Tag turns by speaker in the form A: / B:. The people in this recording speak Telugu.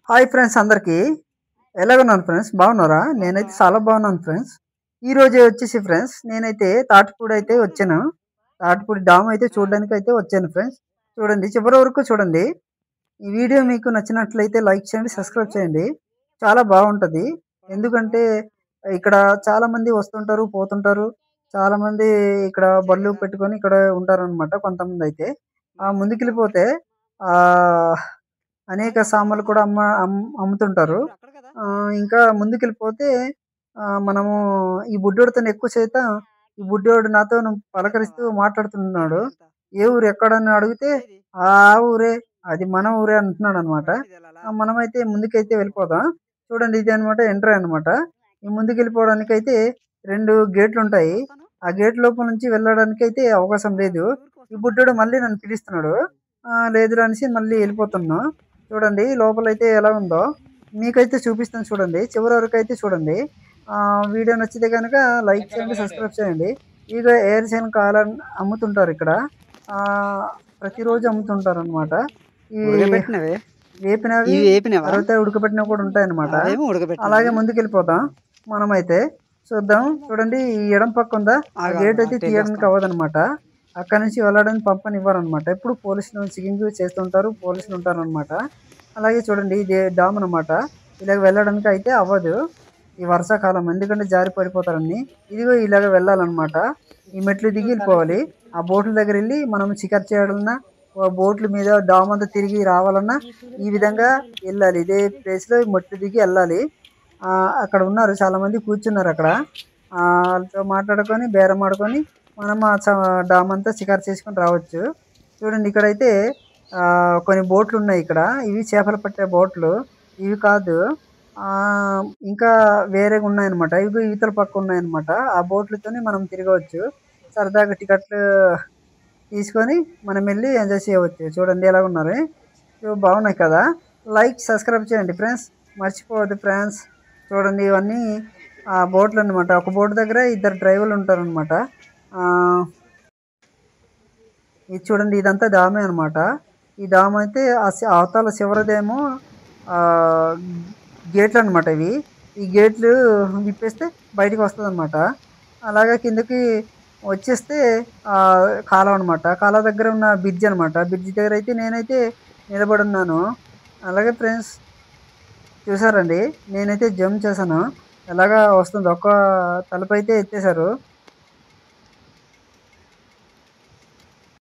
A: హాయ్ ఫ్రెండ్స్ అందరికీ. ఎలాగున్నారు ఫ్రెండ్స్? బాగున్నారా? నేనైతే చాలా బాగున్నాను ఫ్రెండ్స్. ఈరోజు వచ్చేసి ఫ్రెండ్స్ నేనైతే తాటిపూడి అయితే వచ్చాను. తాటిపూడి డామ్ అయితే చూడడానికైతే వచ్చాను ఫ్రెండ్స్. చూడండి చివరి వరకు చూడండి. ఈ వీడియో మీకు నచ్చినట్లయితే లైక్ చేయండి, సబ్స్క్రైబ్ చేయండి. చాలా బాగుంటది. ఎందుకంటే ఇక్కడ చాలామంది వస్తుంటారు, పోతుంటారు. చాలామంది ఇక్కడ బళ్ళు పెట్టుకొని ఇక్కడ ఉంటారనమాట కొంతమందయితే. ముందుకెళ్ళిపోతే ఆహ్, అనేక సామాన్లు కూడా అమ్ముతుంటారు. ఇంకా ముందుకెళ్ళిపోతే మనము ఈ బుడ్డోడితోని ఎక్కువ శాతం ఈ బుడ్డోడు నాతోను పలకరిస్తూ మాట్లాడుతున్నాడు. "ఏ ఊరు ఎక్కడని అడిగితే, ఆ ఊరే. అది మన ఊరే" అంటున్నాడనమాట. మనమైతే ముందుకైతే వెళ్ళిపోదాం. చూడండి ఇది అనమాట ఎంట్రీ అనమాట. ఈ ముందుకెళ్ళిపోవడానికైతే 2 గేట్లుంటాయి. ఆ గేట్ లోపల నుంచి వెళ్ళడానికైతే అవకాశం లేదు. ఈ బుడ్డోడు మళ్ళీ నన్ను పిలుస్తున్నాడు. లేదురా అనేసి మళ్ళీ ఎళ్ళిపోతున్నా. చూడండి లోపలైతే ఎలా ఉందో మీకైతే చూపిస్తాను చూడండి. చివరి వరకైతే చూడండి. వీడియో నచ్చితే గనక లైక్ చేయండి, సబ్స్క్రైబ్ చేయండి. ఇగ ఏరుశనగ కాయలని అమ్ముతుంటారిక్కడ. ఆహ్, ప్రతిరోజు అమ్ముతుంటారనమాట. ఈ
B: ఉడకబెట్టినవే.
A: వేపినవి,
B: ఇవి ఏపినవా?
A: తర్వాత ఉడకబెట్టినవి కూడా ఉంటాయన్నమాట.
B: అవేమో
A: అలాగే
B: ఉడకబెట్టినవి.
A: ముందుకెళ్ళిపోదాం మనమైతే. చూద్దాం. చూడండి ఈ ఎడమ పక్కుందా ఆ
B: ఆగు ఆగు
A: గేట్ అయితే తీయడానికి
B: అటెళ్ళొస్తాను.
A: అవ్వదనమాట. అక్కడి నుంచి వెళ్ళడానికి పంపనివ్వరనమాట. ఎప్పుడు పోలీసులు చెకింగ్ చేస్తుంటారు. పోలీసులు ఉంటారనమాట. అలాగే చూడండి ఇది డామ్ అనమాట. ఇలాగ వెళ్ళడానికి అయితే అవ్వదు. ఈ వర్షాకాలం ఎందుకంటే జారి పడిపోతారని. ఇదిగో ఇలాగ వెళ్ళాలనమాట. ఈ మెట్లు దిగి ఎళ్ళిపోవాలి. ఆ బోట్ల దగ్గరెళ్లి మనం షికారు చేయాలన్నా, బోట్ల మీద డామ్ అంతా తిరిగి రావాలన్నా ఈ విధంగా ఎళ్ళాలి. ఇదే ప్లేస్‌లో మెట్లు దిగి ఎళ్ళాలి. అక్కడ ఉన్నారు చాలామంది కూర్చున్నారక్కడ. ఆళ్ళతో మాట్లాడుకొని, బేరమాడుకొని మనం డామ్ అంతా షికారు చేసుకొని రావచ్చు. చూడండి ఇక్కడైతే కొన్ని బోట్లున్నాయి ఇక్కడ. ఇవి చేపలు పట్టే బోట్లు. ఇవి కాదు. ఇంకా వేరేగున్నాయన్నమాట. ఇవి ఇవతల పక్క ఉన్నాయన్నమాట. ఆ బోట్లతోని మనం తిరగవచ్చు. సరదాగా టికెట్లు తీసుకొని మనమెళ్లి ఎంజాయ్ చేయవచ్చు. చూడండి ఎలాగున్నారు. బాగున్నాయి కదా! లైక్, సబ్స్క్రైబ్ చేయండి ఫ్రెండ్స్. మర్చిపోవద్దు ఫ్రెండ్స్. చూడండి ఇవన్నీ బోట్లన్నమాట. ఒక బోట్ దగ్గర ఇద్దరు డ్రైవర్లుంటారనమాట. ఆహ్, ఇది చూడండి ఇదంతా డామే అనమాట. ఈ డామ్ అయితే అవతల చివరదేమో ఆహ్, గేట్లనమాట ఇవి. ఈ గేట్లు విప్పేస్తే బయటికొస్తదనమాట. అలాగే కిందకి వచ్చేస్తే కాలువ అనమాట. కాలువ దగ్గర ఉన్న బ్రిడ్జ్ అనమాట. బ్రిడ్జ్ దగ్గరైతే నేనైతే నిలబడున్నాను. అలాగే ఫ్రెండ్స్ చూసారండి. నేనైతే జంప్ చేశాను. ఎలాగా వస్తుంది. ఒక్క తలుపైతే ఎత్తేసారు.